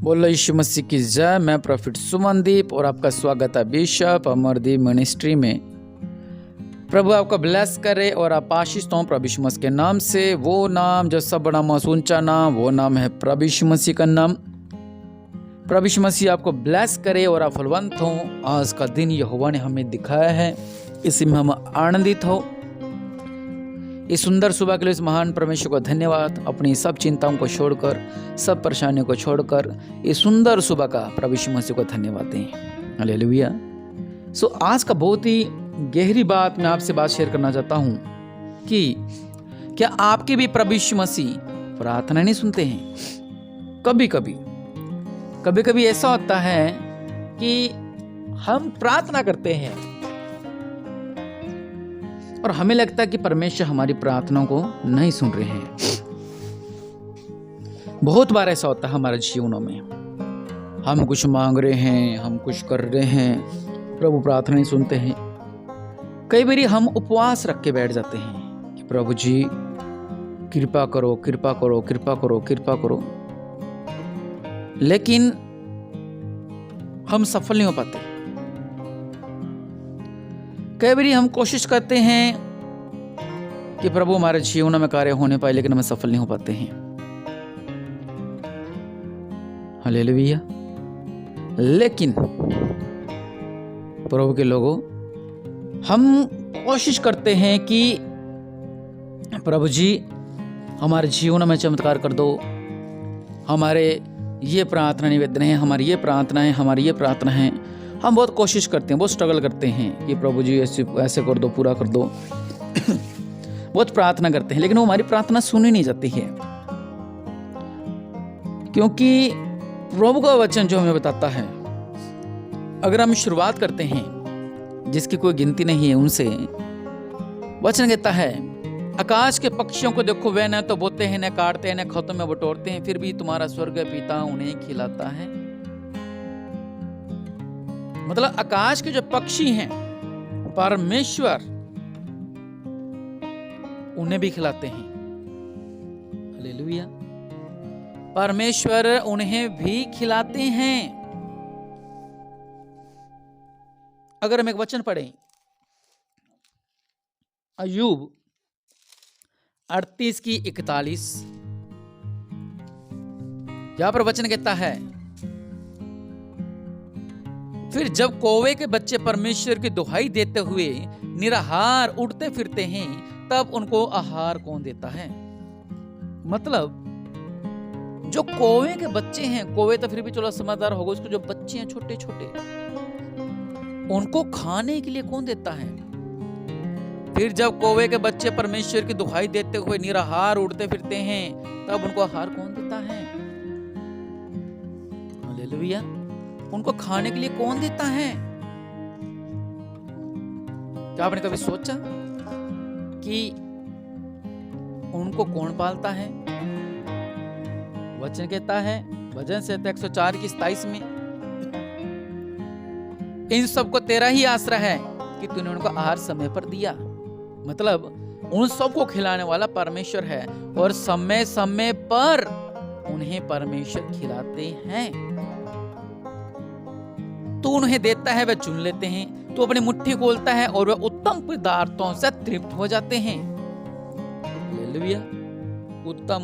बोलो यीशु मसीह की जय। मैं प्रॉफिट सुमनदीप और आपका स्वागत है बिशप अमरदीप मिनिस्ट्री में। प्रभु आपको ब्लेस करे और आप आशीष हो प्रभु यीशु मसीह के नाम से। वो नाम जो सब बड़ा ऊंचा नाम, वो नाम है प्रभु यीशु मसीह का नाम। प्रभु यीशु मसीह आपको ब्लेस करे और आप फलवंत हो। आज का दिन यहोवा ने हमें दिखाया है, इसी में हम आनंदित हो। इस सुंदर सुबह के लिए इस महान परमेश्वर को धन्यवाद। अपनी सब चिंताओं को छोड़कर, सब परेशानियों को छोड़कर इस सुंदर सुबह का प्रभु यीशु मसीह को धन्यवाद दें। हालेलुया। आज का बहुत ही गहरी बात मैं आपसे बात शेयर करना चाहता हूं कि क्या आपके भी प्रभु यीशु मसीह प्रार्थना नहीं सुनते हैं? कभी कभी ऐसा होता है कि हम प्रार्थना करते हैं और हमें लगता है कि परमेश्वर हमारी प्रार्थनाओं को नहीं सुन रहे हैं। बहुत बार ऐसा होता है हमारे जीवनों में, हम कुछ मांग रहे हैं, हम कुछ कर रहे हैं, प्रभु प्रार्थना नहीं सुनते हैं। कई बार हम उपवास रख के बैठ जाते हैं कि प्रभु जी कृपा करो, कृपा करो, कृपा करो, कृपा करो, लेकिन हम सफल नहीं हो पाते। कई बार हम कोशिश करते हैं कि प्रभु हमारे जीवन में कार्य होने पाए, लेकिन हम सफल नहीं हो पाते हैं। हालेलुया। लेकिन प्रभु के लोगों, हम कोशिश करते हैं कि प्रभु जी हमारे जीवन में चमत्कार कर दो, हमारे ये प्रार्थना निवेदन है, हमारी ये प्रार्थना है, हमारी ये प्रार्थना है। हम बहुत कोशिश करते हैं, बहुत स्ट्रगल करते हैं कि प्रभु जी ऐसे कर दो, पूरा कर दो। बहुत प्रार्थना करते हैं, लेकिन वो हमारी प्रार्थना सुनी नहीं जाती है, क्योंकि प्रभु का वचन जो हमें बताता है, अगर हम शुरुआत करते हैं जिसकी कोई गिनती नहीं है उनसे, वचन कहता है आकाश के पक्षियों को देखो, वे न तो बोते हैं, न काटते हैं, न खेतों में बटोरते हैं, फिर भी तुम्हारा स्वर्ग पिता उन्हें खिलाता है। मतलब आकाश के जो पक्षी हैं, परमेश्वर उन्हें भी खिलाते हैं। हालेलुया। परमेश्वर उन्हें भी खिलाते हैं। अगर हम एक वचन पढ़ें, अय्यूब 38 की 41, यहां पर वचन कहता है, फिर जब कौवे के बच्चे परमेश्वर की दुहाई देते हुए निराहार उड़ते फिरते हैं, तब उनको आहार कौन देता है? मतलब जो कौवे के बच्चे हैं, कौवे तो फिर भी चलो समझदार होगा, उसके जो बच्चे हैं छोटे छोटे, उनको खाने के लिए कौन देता है? फिर जब कौवे के बच्चे परमेश्वर की दुहाई देते हुए निराहार उड़ते फिरते हैं, तब उनको आहार कौन देता है? हालेलुया। उनको खाने के लिए कौन देता है? क्या आपने कभी सोचा कि उनको कौन पालता है? वचन कहता है भजन से 104 की 27 में, इन सबको तेरा ही आश्रय है कि तूने उनको आहार समय पर दिया। मतलब उन सबको खिलाने वाला परमेश्वर है और समय समय पर उन्हें परमेश्वर खिलाते हैं। तू उन्हें देता है, वे चुन लेते हैं। तू अपनी मुट्ठी खोलता है और वे उत्तम पदार्थों से तृप्त हो जाते हैं। हालेलुया। उत्तम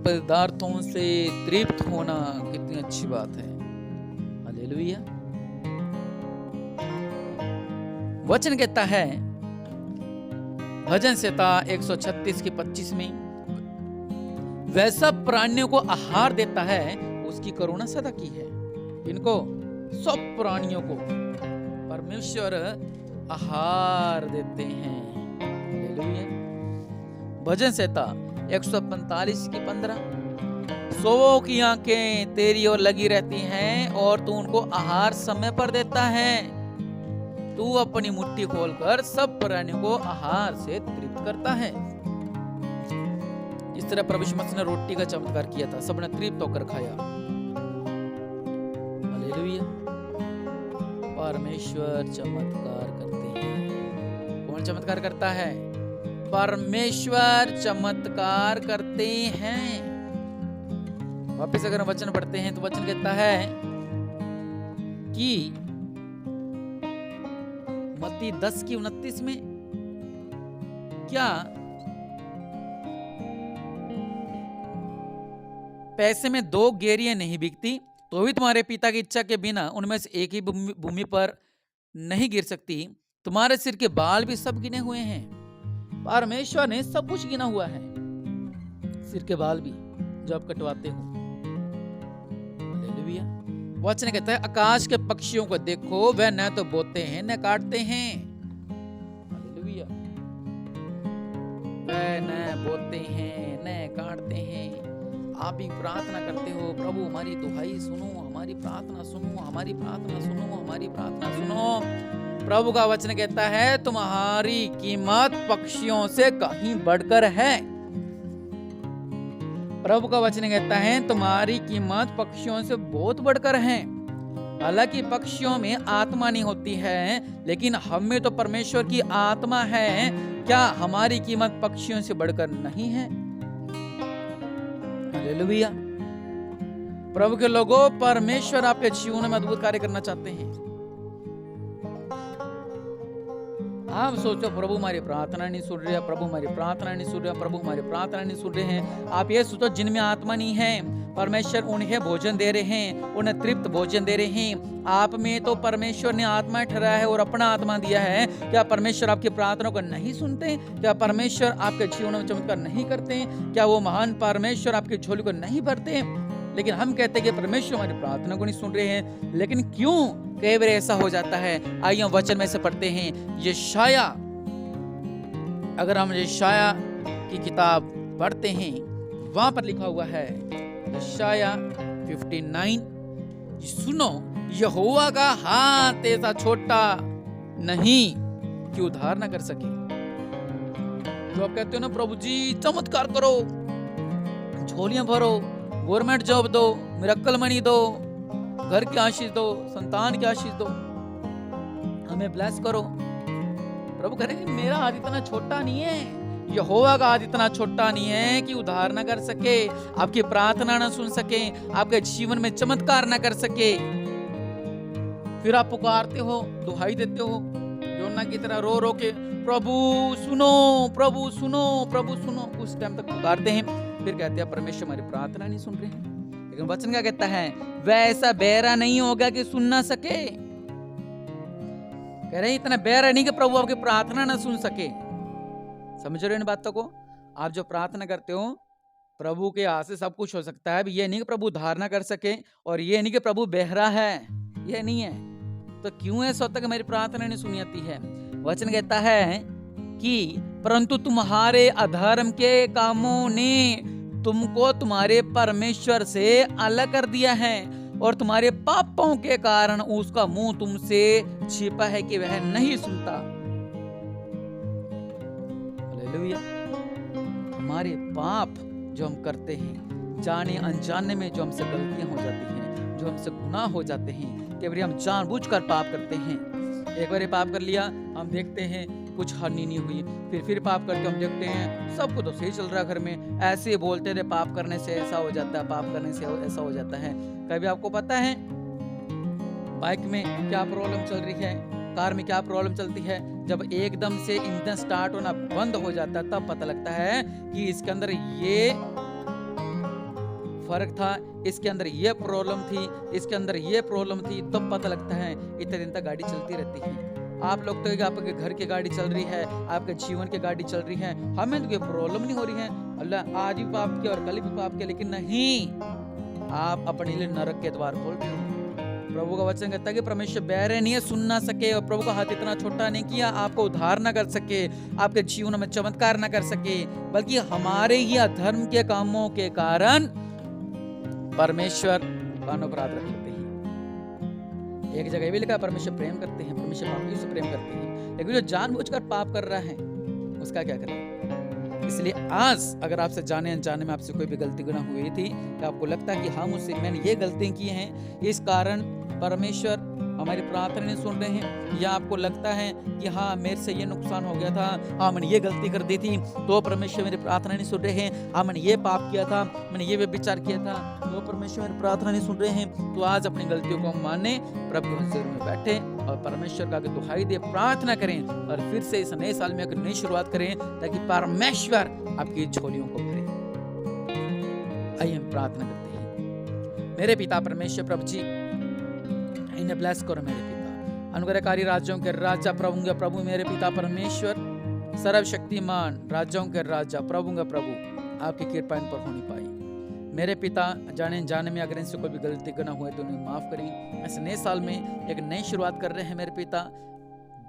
पदार्थों से तृप्त होना कितनी अच्छी बात है। हालेलुया। वचन कहता है भजन संहिता 136 की 25 में, वैसा प्राणियों को आहार देता है, उसकी करुणा सदा की है। इनको सब प्राणियों को परमेश्वर आहार देते हैं। हालेलुया। भजन संहिता 145 की 15, सौओं की आंखें तेरी ओर लगी रहती हैं और तू उनको आहार समय पर देता है। तू अपनी मुट्ठी खोलकर सब प्राणियों को आहार से तृप्त करता है। इस तरह प्रभु यीशु मसीह ने रोटी का चमत्कार किया था, सबने तृप्त होकर खाया। हालेलुया। परमेश्वर चमत्कार करते हैं। कौन चमत्कार करता है? परमेश्वर चमत्कार करते हैं। वापस अगर हम वचन पढ़ते हैं तो वचन कहता है कि मत्ती 10:29 में, क्या पैसे में 2 गेरियां नहीं बिकती तो भी तुम्हारे पिता की इच्छा के बिना उनमें से एक ही भूमि पर नहीं गिर सकती। तुम्हारे सिर के बाल भी सब गिने हुए हैं। परमेश्वर ने सब कुछ गिना हुआ है, सिर के बाल भी जो आप कटवाते हो। हालेलुया। वचन कहता है आकाश के पक्षियों को देखो, वह न तो बोते हैं न काटते हैं। हालेलुया। वह न बोते हैं न काटते हैं। आप भी प्रार्थना करते हो, प्रभु हमारी दुहाई सुनो, हमारी प्रार्थना सुनो, हमारी प्रार्थना सुनो, हमारी प्रार्थना सुनो। प्रभु का वचन कहता है तुम्हारी कीमत पक्षियों से कहीं बढ़कर है। प्रभु का वचन कहता है तुम्हारी कीमत पक्षियों से बहुत बढ़कर है। हालांकि पक्षियों में आत्मा नहीं होती है, लेकिन हम में तो परमेश्वर की आत्मा है। क्या हमारी कीमत पक्षियों से बढ़कर नहीं है? हालेलुया। प्रभु के लोगों, परमेश्वर आपके जीवन में अद्भुत कार्य करना चाहते हैं। आप सोचो प्रभु हमारी प्रार्थना नहीं सुन रहे, प्रभु हमारी प्रार्थना नहीं सुन रहे, प्रभु हमारी प्रार्थना नहीं सुन रहे हैं। आप ये सोचो जिनमें आत्मा नहीं है, परमेश्वर उन्हें भोजन दे रहे हैं, उन्हें तृप्त भोजन दे रहे हैं। आप में तो परमेश्वर ने आत्मा ठहराया है और अपना आत्मा दिया है। क्या परमेश्वर आपकी प्रार्थना को नहीं सुनते? क्या परमेश्वर आपके जीवन में चमत्कार नहीं करते? क्या वो महान परमेश्वर आपकी झोली को नहीं भरते? लेकिन हम कहते हैं कि परमेश्वर हमारी प्रार्थना को नहीं सुन रहे हैं। लेकिन क्यों कई बार ऐसा हो जाता है? आइए हम वचन में से पढ़ते हैं यशाया। अगर हम यशाया की किताब पढ़ते हैं, वहां पर लिखा हुआ है यशाया 59, सुनो यहोवा का हाथ ऐसा छोटा नहीं कि उद्धार ना कर सके। जो आप कहते हो ना प्रभु जी चमत्कार करो, झोलियां भरो, गवर्नमेंट जॉब दो, मिरेकल मनी दो, घर की आशीष दो, संतान की आशीष दो, हमें ब्लेस करो। प्रभु कह रहे हैं मेरा हाथ इतना छोटा नहीं है, यहोवा का हाथ इतना छोटा नहीं है कि उद्धार ना कर सके, आपकी प्रार्थना ना सुन सके, आपके जीवन में चमत्कार ना कर सके। फिर आप पुकारते हो, दुहाई देते हो योना की तरह रो रो के, प्रभु सुनो, प्रभु सुनो, प्रभु सुनो। उस टाइम तक पुकारते हैं, फिर कहते हैं परमेश्वर हमारी प्रार्थना नहीं सुन रहे हैं। लेकिन वचन क्या कहता है? वैसा बहरा नहीं होगा कि सुन ना सके। कह रहे इतना बहरा नहीं कि प्रभु आपकी प्रार्थना ना सुन सके। समझ रहे हो इन बातों को? आप जो प्रार्थना करते हो, प्रभु के हाथ से सब कुछ हो सकता है। ये नहीं कि प्रभु उद्धार ना कर सके, और ये नहीं कि प्रभु बहरा है, ये नहीं है। तो क्यों ऐसा होता है कि मेरी प्रार्थना नहीं सुनी जाती है? वचन कहता है कि परंतु तुम्हारे अधर्म के कामों ने तुमको तुम्हारे परमेश्वर से अलग कर दिया है, और तुम्हारे पापों के कारण उसका मुंह तुमसे छिपा है कि वह नहीं सुनता। हालेलुया। हमारे पाप जो हम करते हैं, जाने अनजाने में जो हमसे गलतियां हो जाती हैं, जो हमसे गुनाह हो जाते हैं, कई बार हम जानबूझकर पाप करते हैं। एक बार पाप कर लिया, हम देखते हैं कुछ हानि नहीं हुई, फिर पाप करके हम देखते हैं सब कुछ तो सही चल रहा है घर में। ऐसे बोलते थे पाप करने से ऐसा हो जाता है, पाप करने से ऐसा हो जाता है। कभी आपको पता है बाइक में क्या प्रॉब्लम चल रही है, कार में क्या प्रॉब्लम चलती है? जब एकदम से इंजन स्टार्ट होना बंद हो जाता है, तब पता लगता है कि इसके अंदर ये फर्क था, इसके अंदर ये प्रॉब्लम थी, इसके अंदर ये प्रॉब्लम थी। तब पता लगता है इतने दिन तक गाड़ी चलती रहती है। आप लोग तो आपके घर की गाड़ी चल रही है, आपके जीवन की गाड़ी चल रही है, हमें तो कोई प्रॉब्लम नहीं हो रही है। अल्लाह आज भी पाप किया और कल भी पाप किया, लेकिन नहीं, आप अपने लिए नरक के द्वार खोल रहे हो। प्रभु का वचन कहता है कि परमेश्वर बहरे नहीं है, सुन ना सके, और प्रभु का हाथ इतना छोटा नहीं किया आपको उद्धार ना कर सके, आपके जीवन में चमत्कार ना कर सके, बल्कि हमारे ही अधर्म के कामों के कारण परमेश्वर का अपराध रख लेते हैं। एक जगह भी लिखा परमेश्वर प्रेम करते हैं, परमेश्वर पापियों से प्रेम करते हैं, लेकिन जो जानबूझकर पाप कर रहा है उसका क्या करें? इसलिए आज अगर आपसे जाने अनजाने में आपसे कोई भी गलती गुनाह हुई थी, तो आपको लगता है कि हाँ मुझसे मैंने ये गलतियां की हैं, इस कारण परमेश्वर हमारी प्रार्थना नहीं सुन रहे हैं, या आपको लगता है कि हाँ मेरे से ये नुकसान हो गया था, हाँ मैंने ये गलती कर दी थी तो परमेश्वर मेरी प्रार्थना नहीं सुन रहे हैं, हाँ मैंने ये पाप किया था, मैंने ये व्यभिचार किया था तो परमेश्वर मेरी प्रार्थना नहीं सुन रहे हैं, तो आज अपनी गलतियों को माने, प्रभु के हुजूर में बैठे और परमेश्वर का आगे दुहाई दे, प्रार्थना करें और फिर से इस नए साल में एक नई शुरुआत करें ताकि परमेश्वर आपकी झोलियों को भरे। आइए हम प्रार्थना करते हैं। मेरे पिता परमेश्वर प्रभु जी, इन्हें ब्लेस करो मेरे पिता, अनुग्रहकारी राज्यों के राजा प्रभु के प्रभु, मेरे पिता परमेश्वर सर्वशक्तिमान राज्यों के राजा प्रभु का प्रभु, आपकी कृपा इन पर होनी पाई। मेरे पिता जाने जाने में अगर इनसे कोई भी गलती करना हुए तो उन्हें माफ करें। इस नए साल में एक नई शुरुआत कर रहे हैं मेरे पिता,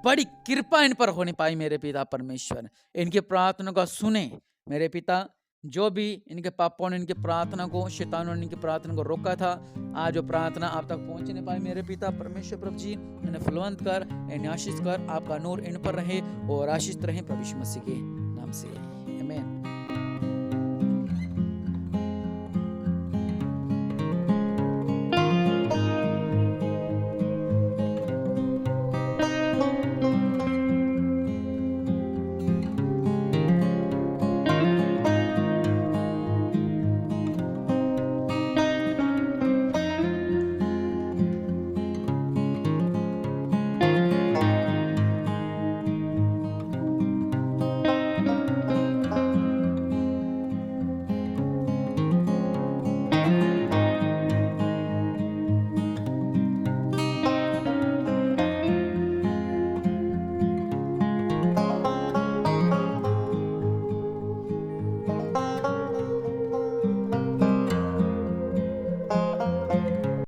बड़ी कृपा इन पर होनी पाई मेरे पिता परमेश्वर, इनकी प्रार्थना को सुने मेरे पिता। जो भी इनके पापों ने इनकी प्रार्थना को, शैतानों ने इनकी प्रार्थना को रोका था, आज वो प्रार्थना आप तक पहुंच नहीं पाई मेरे पिता परमेश्वर प्रभु जी, इन्हें फलवंत कर, इन्हें आशीष कर, आपका नूर इन पर रहे और आशीष रहे प्रभु यीशु मसीह के नाम से।